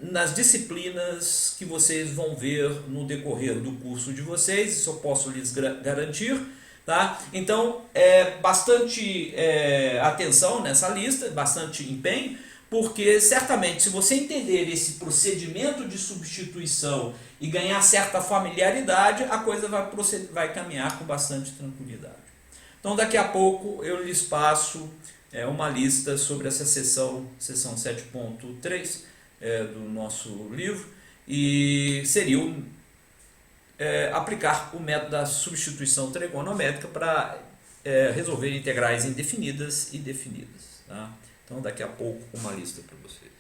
Speaker 1: nas disciplinas que vocês vão ver no decorrer do curso de vocês, isso eu posso lhes garantir. Tá? Então, bastante atenção nessa lista, bastante empenho, porque certamente se você entender esse procedimento de substituição e ganhar certa familiaridade, a coisa vai caminhar com bastante tranquilidade. Então daqui a pouco eu lhes passo uma lista sobre essa seção 7.3 do nosso livro, e seria
Speaker 2: aplicar o método da substituição trigonométrica para resolver integrais indefinidas e definidas. Tá? Então, daqui a pouco, uma lista para vocês.